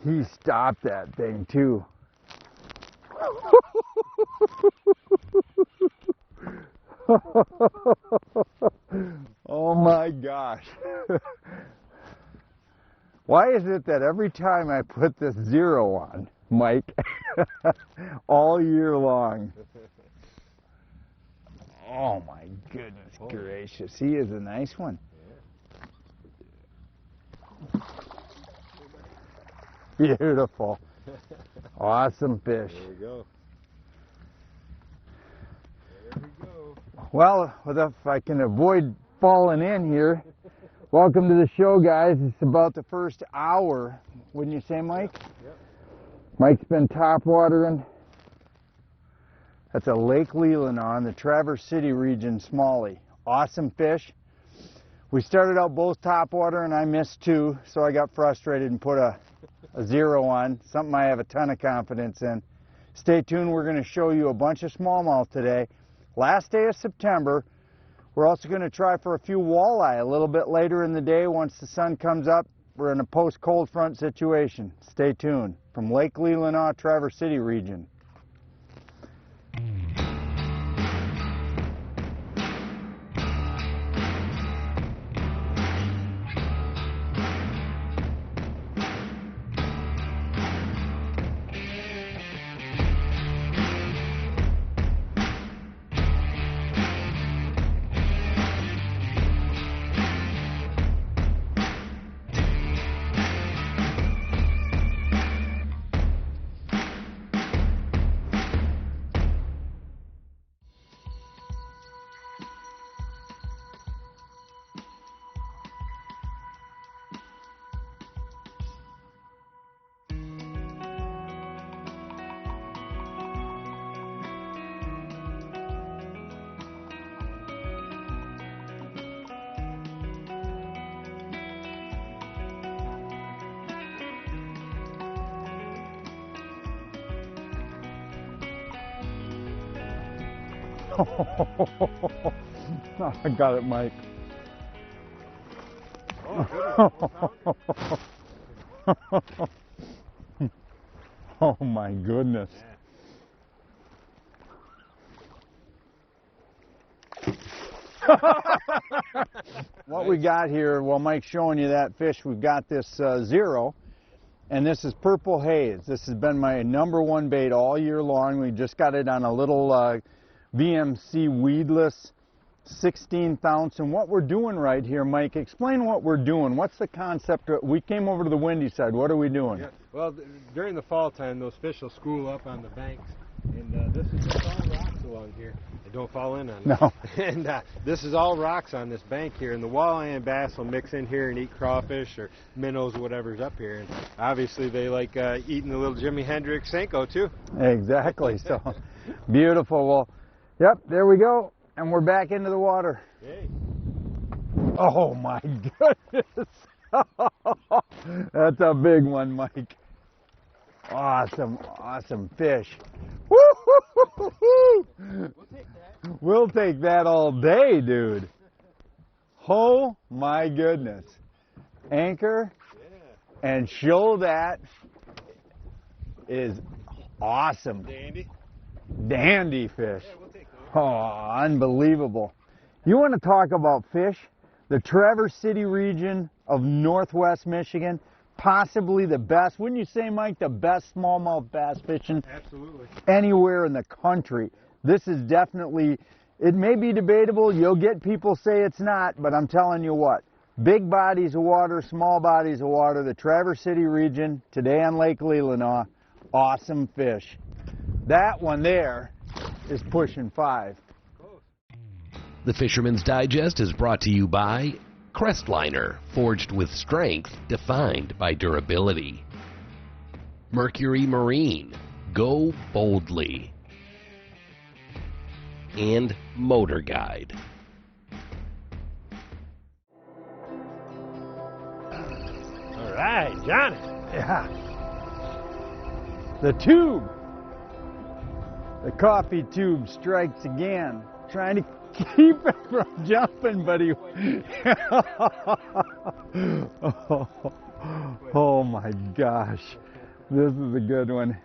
He stopped that thing too. Oh my gosh. Why is it that every time I put this 0 on, Mike, all year long? Oh my goodness gracious. He is a nice one. Beautiful. Awesome fish. There we go. There we go. Well, if I can avoid falling in here, welcome to the show, guys. It's about the first hour, wouldn't you say, Mike? Yep. Mike's been top watering. That's a Lake Leelanau in the Traverse City region, Smalley. Awesome fish. We started out both top water and I missed 2, so I got frustrated and put a 0 on, something I have a ton of confidence in. Stay tuned, we're going to show you a bunch of smallmouth today. Last day of September. We're also going to try for a few walleye a little bit later in the day once the sun comes up. We're in a post-cold front situation. Stay tuned. From Lake Leelanau, Traverse City region. I got it, Mike. Oh my goodness. What we got here, while Mike's showing you that fish, we've got this 0, and this is purple haze. This has been my #1 bait all year long. We just got it on a little VMC weedless 16th ounce. And what we're doing right here, Mike, explain what we're doing. What's the concept? We came over to the windy side. What are we doing? Yeah. Well, during the fall time, those fish will school up on the banks, and this is just all rocks along here. They don't fall in on us. No. And this is all rocks on this bank here, and the walleye and bass will mix in here and eat crawfish or minnows, whatever's up here. And obviously, they like eating the little Jimi Hendrix Senko too. Exactly. So beautiful. Well, yep, there we go. And we're back into the water. Yay. Oh my goodness. That's a big one, Mike. Awesome, awesome fish. Woo-hoo-hoo-hoo-hoo. We'll take that. We'll take that all day, dude. Oh my goodness. Anchor and show that is awesome. Dandy fish. Yeah, we'll take that. Oh, unbelievable. You want to talk about fish? The Traverse City region of Northwest Michigan, possibly the best, wouldn't you say, Mike, the best smallmouth bass fishing Absolutely. anywhere in the country. This is definitely, it may be debatable, you'll get people say it's not, but I'm telling you what, big bodies of water, small bodies of water, the Traverse City region, today on Lake Leelanau, awesome fish. That one there is pushing 5. The Fisherman's Digest is brought to you by Crestliner, forged with strength, defined by durability. Mercury Marine, go boldly. And Motor Guide. All right, Johnny. Yeah. The tube. The coffee tube strikes again, trying to keep it from jumping, buddy. Oh my gosh. This is a good one.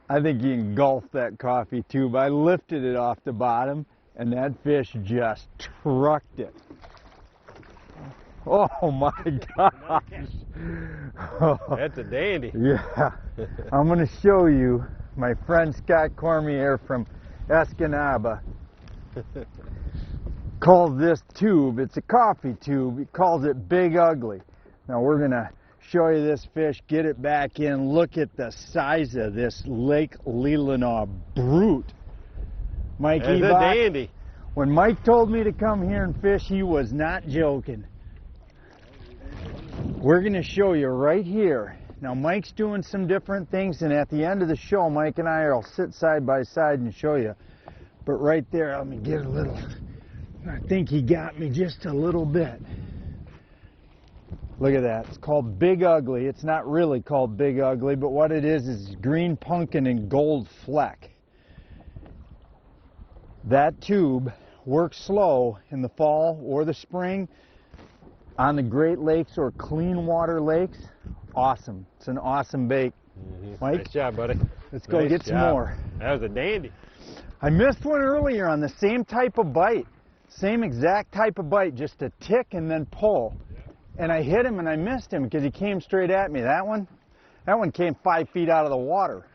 I think he engulfed that coffee tube. I lifted it off the bottom and that fish just trucked it. Oh my gosh. That's a dandy. Yeah. I'm going to show you my friend Scott Cormier from Escanaba calls this tube, it's a coffee tube, he calls it Big Ugly. Now we're going to show you this fish, get it back in. Look at the size of this Lake Leelanau brute. Mike That's a dandy. When Mike told me to come here and fish, he was not joking. We're going to show you right here. Now Mike's doing some different things, and at the end of the show, Mike and I will sit side by side and show you. But right there, let me get a little, I think he got me just a little bit. Look at that. It's called Big Ugly. It's not really called Big Ugly, but what it is green pumpkin and gold fleck. That tube works slow in the fall or the spring on the Great Lakes or clean water lakes. Awesome. It's an awesome bait. Mike? Nice job, buddy. Let's go get some more. That was a dandy. I missed one earlier on the same type of bite. Same exact type of bite, just a tick and then pull. And I hit him and I missed him because he came straight at me. That one came 5 feet out of the water.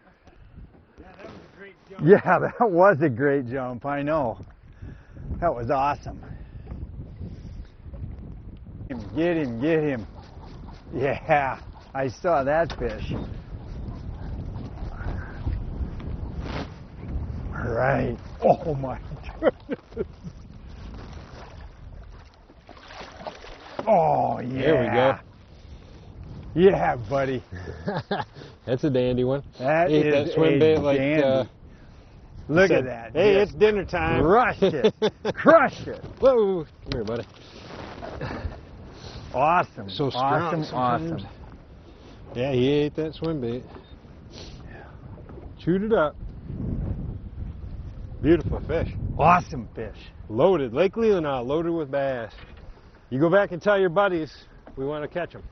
Yeah, that was a great jump. Yeah, that was a great jump, I know. That was awesome. Get him, get him. Yeah, I saw that fish. All right. Oh my goodness. Oh, yeah. There we go. Yeah, buddy. That's a dandy one. That Ate is that swim a bait like, dandy. Look said, at that. Hey, Just it's dinner time. Crush it. Crush it. Whoa. Come here, buddy. Awesome. So strong. Awesome. Yeah, he ate that swim bait. Chewed it up. Beautiful fish. Awesome fish. Loaded. Lake Leelanau, loaded with bass. You go back and tell your buddies we want to catch them.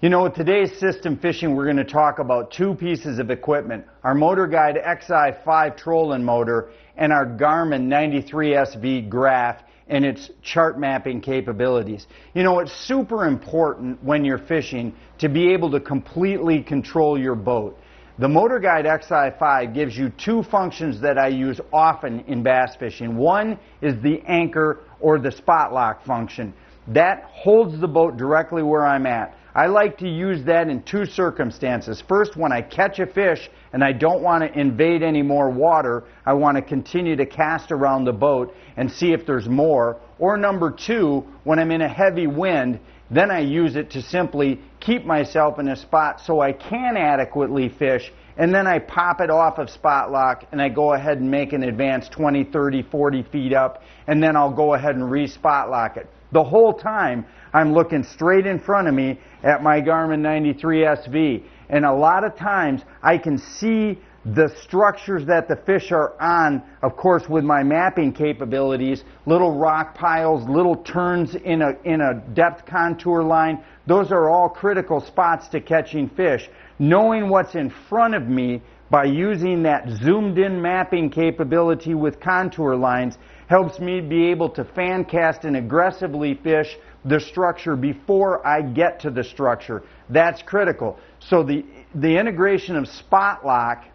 You know, with today's system fishing, we're going to talk about two pieces of equipment. Our Motor Guide XI5 trolling motor and our Garmin 93SV graph and its chart mapping capabilities. You know, it's super important when you're fishing to be able to completely control your boat. The Motor Guide XI5 gives you two functions that I use often in bass fishing. One is the anchor or the spot lock function. That holds the boat directly where I'm at. I like to use that in two circumstances. First, when I catch a fish and I don't want to invade any more water, I want to continue to cast around the boat and see if there's more. Or number two, when I'm in a heavy wind, then I use it to simply keep myself in a spot so I can adequately fish, and then I pop it off of spot lock and I go ahead and make an advance 20, 30, 40 feet up, and then I'll go ahead and re-spot lock it. The whole time I'm looking straight in front of me at my Garmin 93SV, and a lot of times I can see the structures that the fish are on, of course with my mapping capabilities, little rock piles, little turns in a depth contour line. Those are all critical spots to catching fish. Knowing what's in front of me by using that zoomed in mapping capability with contour lines helps me be able to fan cast and aggressively fish the structure before I get to the structure. That's critical. So the integration of spot lock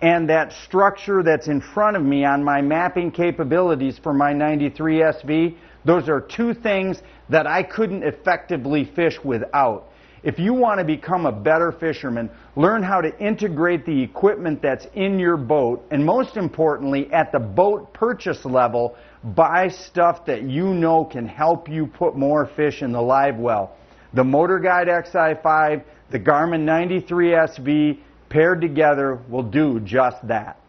and that structure that's in front of me on my mapping capabilities for my 93SV, those are two things that I couldn't effectively fish without. If you want to become a better fisherman, learn how to integrate the equipment that's in your boat, and most importantly, at the boat purchase level, buy stuff that you know can help you put more fish in the live well. The Motor Guide XI5, the Garmin 93SV, paired together will do just that.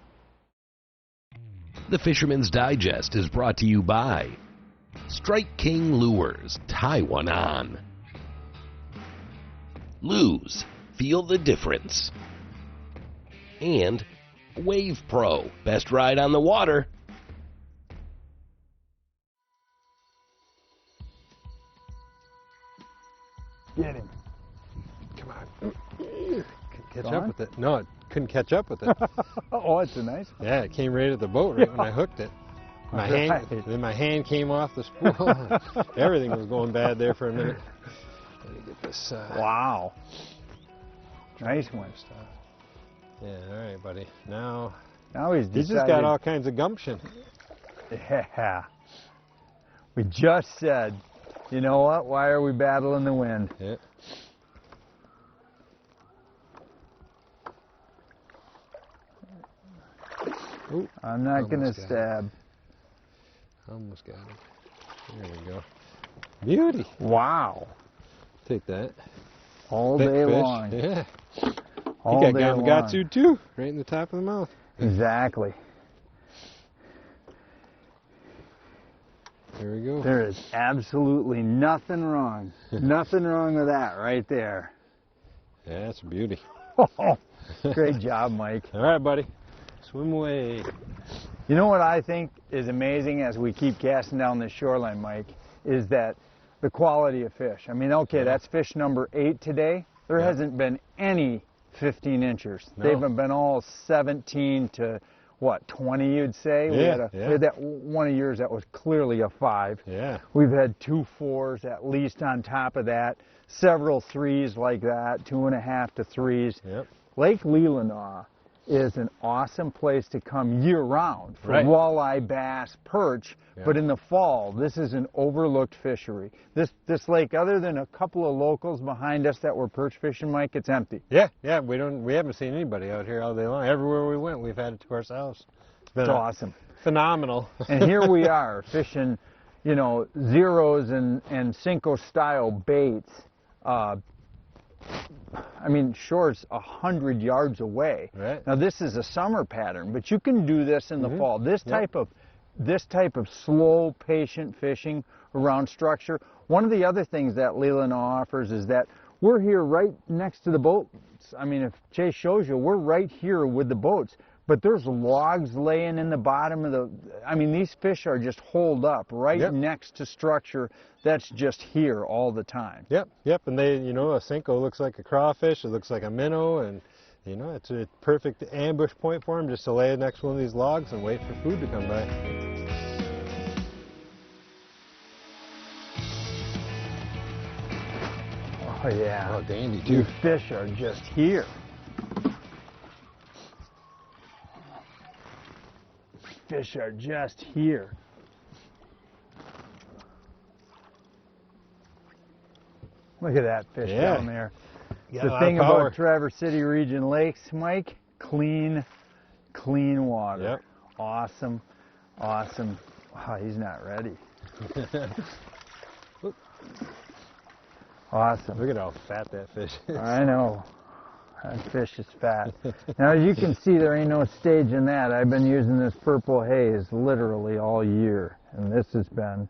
The Fisherman's Digest is brought to you by Strike King Lures. Tie one on. Lose. Feel the difference. And Wave Pro. Best ride on the water. Get him. Come on. Couldn't catch Gone? up with it. No, it couldn't catch up with it. Oh, it's a nice one. Yeah, it came right at the boat right when I hooked it. Then my hand came off the spool. Everything was going bad there for a minute. Let me get this. Wow. Nice one. Yeah, all right, buddy. Now He's just decided. got all kinds of gumption. Yeah. We just said, you know what? Why are we battling the wind? Yeah. Ooh, I'm not going to almost got it. stab. Almost got it. There we go. Beauty. Wow. Take that. All Thick day fish. long. Yeah. All You got day long. Gamakatsu too, right in the top of the mouth. Exactly. There we go. There is absolutely nothing wrong. Nothing wrong with that right there. Yeah, that's a beauty. Great job, Mike. All right, buddy. Swim away. You know what I think is amazing as we keep casting down this shoreline, Mike, is that the quality of fish. I mean, okay, that's fish number 8 today. There hasn't been any 15 inchers. No. They've been all 17 to, what, 20, you'd say? We had that one of yours that was clearly a 5. Yeah. We've had 2 4s at least on top of that, several 3s like that, 2.5 to 3s. Yep. Lake Leelanau is an awesome place to come year-round for Right. walleye, bass, perch, Yeah. but in the fall, this is an overlooked fishery. This lake, other than a couple of locals behind us that were perch fishing, Mike, it's empty. Yeah, yeah. We haven't seen anybody out here all day long. Everywhere we went, we've had it to ourselves. It's been It's awesome. phenomenal. And here we are fishing, you know, zeros and Cinco style baits. I mean, shore's 100 yards away. Right. Now this is a summer pattern, but you can do this in the fall. This type of slow, patient fishing around structure. One of the other things that Leelanau offers is that we're here right next to the boats. I mean, if Chase shows you, we're right here with the boats. But there's logs laying in the bottom of the, I mean, these fish are just holed up right next to structure that's just here all the time. Yep, yep. And they, you know, a Cinco looks like a crawfish, it looks like a minnow, and, you know, it's a perfect ambush point for them just to lay next to one of these logs and wait for food to come by. Oh, yeah. Oh, dandy, too. These fish are just here. Fish are just here. Look at that fish down there. The thing about Traverse City Region lakes, Mike, clean water. Yep. Awesome, awesome. Oh, he's not ready. Awesome. Look at how fat that fish is. I know. That fish is fat. Now, as you can see, there ain't no stage in that. I've been using this purple haze literally all year, and this has been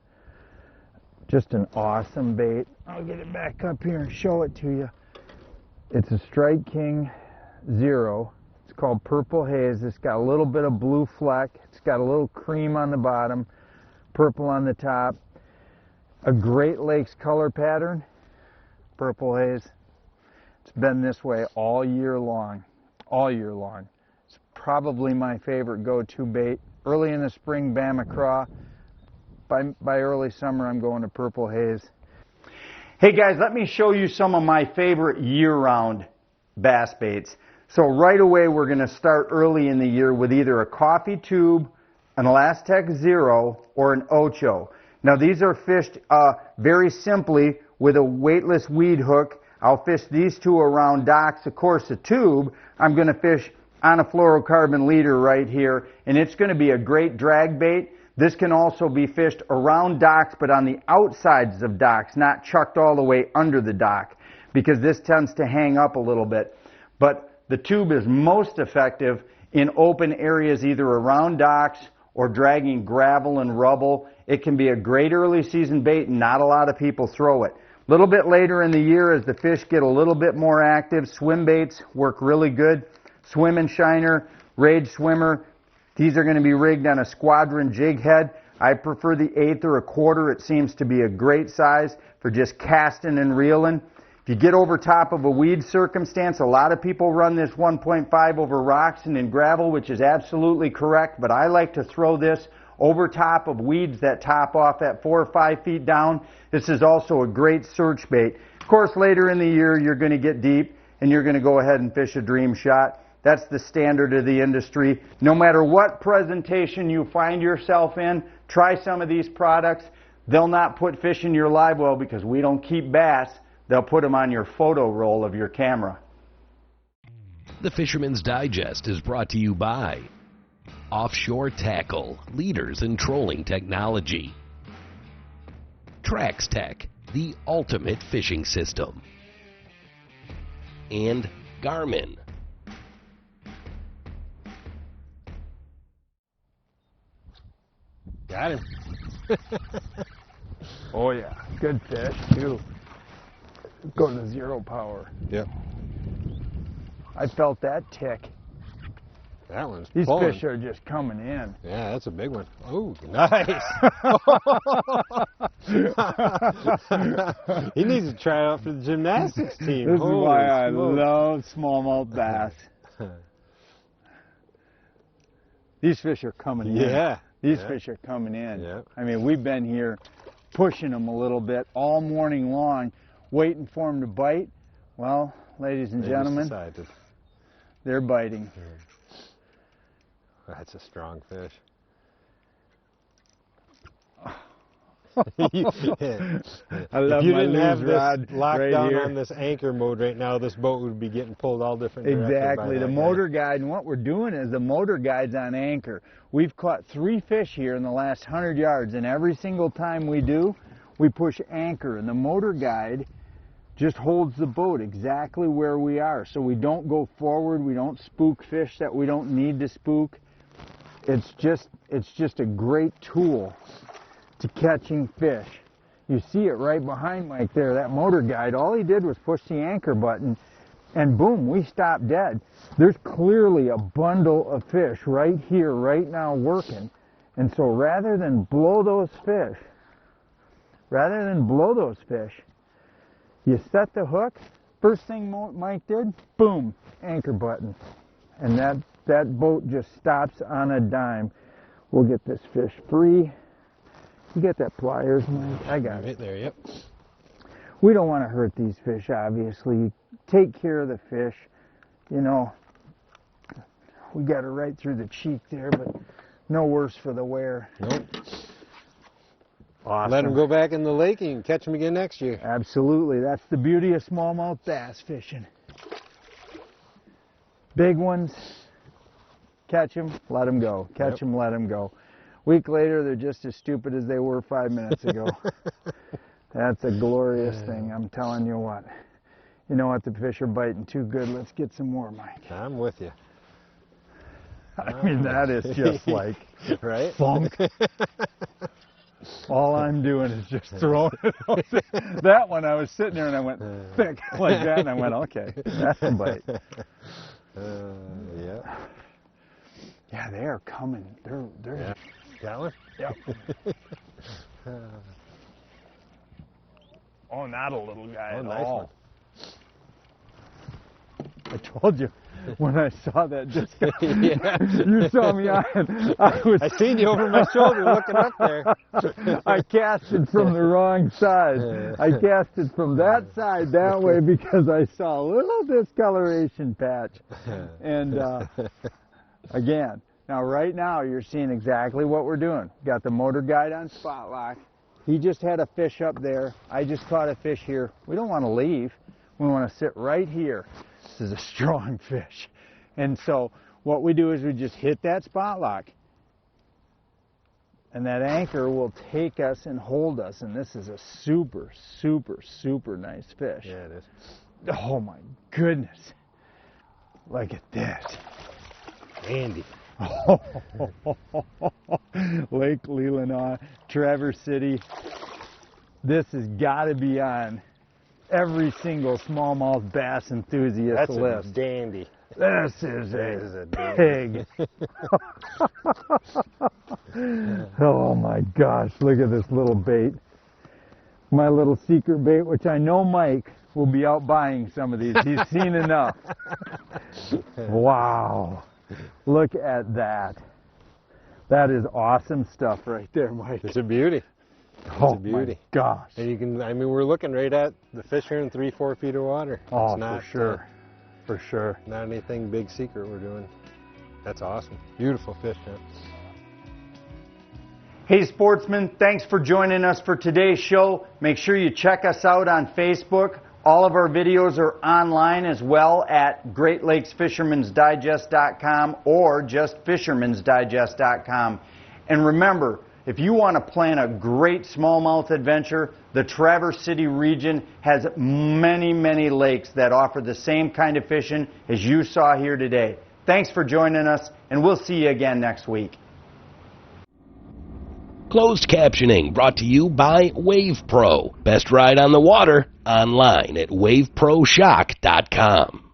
just an awesome bait. I'll get it back up here and show it to you. It's a Strike King Zero. It's called Purple Haze. It's got a little bit of blue fleck. It's got a little cream on the bottom, purple on the top. A Great Lakes color pattern, Purple Haze. It's been this way all year long, all year long. It's probably my favorite go-to bait. Early in the spring, Bama Craw. By early summer, I'm going to Purple Haze. Hey guys, let me show you some of my favorite year-round bass baits. So right away, we're going to start early in the year with either a coffee tube, an Elastec Zero, or an Ocho. Now these are fished very simply with a weightless weed hook. I'll fish these two around docks. Of course, a tube, I'm going to fish on a fluorocarbon leader right here, and it's going to be a great drag bait. This can also be fished around docks, but on the outsides of docks, not chucked all the way under the dock, because this tends to hang up a little bit. But the tube is most effective in open areas, either around docks or dragging gravel and rubble. It can be a great early season bait, and not a lot of people throw it. A little bit later in the year, as the fish get a little bit more active, swim baits work really good. Swim and Shiner, Rage Swimmer, these are going to be rigged on a Squadron jig head. I prefer the 1/8 or 1/4. It seems to be a great size for just casting and reeling. If you get over top of a weed circumstance, a lot of people run this 1.5 over rocks and in gravel, which is absolutely correct, but I like to throw this over top of weeds that top off at 4 or 5 feet down. This is also a great search bait. Of course, later in the year, you're going to get deep and you're going to go ahead and fish a dream shot. That's the standard of the industry. No matter what presentation you find yourself in, try some of these products. They'll not put fish in your live well because we don't keep bass. They'll put them on your photo roll of your camera. The Fisherman's Digest is brought to you by Offshore Tackle, leaders in trolling technology. Trax Tech, the ultimate fishing system. And Garmin. Got him. Oh yeah, good fish too. Go to 0 power. Yep. I felt that tick. That one's These pulling. fish are just coming in. Yeah, that's a big one. Oh, nice. He needs to try out for the gymnastics team. This is Holy why I smokes. love smallmouth bass. These fish are coming in. Yeah. These fish are coming in. Yeah. I mean, we've been here pushing them a little bit all morning long, waiting for them to bite. Well, ladies and gentlemen, they're biting. That's a strong fish. I love if you my didn't have lose this rod locked right down here. on this anchor mode right now, this boat would be getting pulled all different directions. Exactly. By The that motor guy. guide, and what we're doing is the motor guide's on anchor. We've caught 3 fish here in the last 100 yards, and every single time we do, we push anchor, and the motor guide just holds the boat exactly where we are. So we don't go forward, we don't spook fish that we don't need to spook. It's just a great tool to catching fish. You see it right behind Mike there, that motor guide. All he did was push the anchor button and boom, we stopped dead. There's clearly a bundle of fish right here, right now working. And so rather than blow those fish, you set the hook. First thing Mike did, boom, anchor button. And that boat just stops on a dime. We'll get this fish free. You get that pliers, Mike? I got it. Right there, yep. We don't want to hurt these fish, obviously. Take care of the fish. You know, we got her right through the cheek there, but no worse for the wear. Nope. Awesome. Let them go back in the lake and you can catch them again next year. Absolutely. That's the beauty of smallmouth bass fishing. Big ones, catch them, let them go. Catch them, let them go. Week later, they're just as stupid as they were 5 minutes ago. That's a glorious thing, I'm telling you what. You know what, the fish are biting too good. Let's get some more, Mike. I'm with you. I mean, that is just like right? funk. All I'm doing is just throwing it out there. That one, I was sitting there and I went thick like that, and I went, okay, that's a bite. Yeah. Yeah, they are coming. They're Yeah. Got one? Yep. Oh, not a little guy at nice all. I told you when I saw that disc. Yeah. You saw me on. I seen you over my shoulder looking up there. I casted from the wrong side. I casted from that side that way because I saw a little discoloration patch. And again, now right now you're seeing exactly what we're doing. Got the motor guide on spot lock. He just had a fish up there. I just caught a fish here. We don't want to leave. We want to sit right here. This is a strong fish. And so what we do is we just hit that spot lock. And that anchor will take us and hold us. And this is a super, super, super nice fish. Yeah, it is. Oh my goodness. Look at this. Andy. Lake Leelanau, Traverse City. This has got to be on every single smallmouth bass enthusiast That's list. a dandy. This is a dandy. pig. Oh my gosh, look at this little bait. My little secret bait, which I know Mike will be out buying some of these. He's seen enough. Wow. Look at that. That is awesome stuff right there, Mike. It's a beauty. Oh, It's a beauty. my gosh. And you can, I mean, we're looking right at the fish here in 3-4 feet of water. Oh, It's not, for sure. For sure. Not anything big secret we're doing. That's awesome. Beautiful fish, man. Hey sportsmen, thanks for joining us for today's show. Make sure you check us out on Facebook. All of our videos are online as well at GreatLakesFisherman'sDigest.com or just Fisherman'sDigest.com. And remember, if you want to plan a great smallmouth adventure, the Traverse City region has many, many lakes that offer the same kind of fishing as you saw here today. Thanks for joining us, and we'll see you again next week. Closed captioning brought to you by Wave Pro. Best ride on the water, online at waveproshock.com.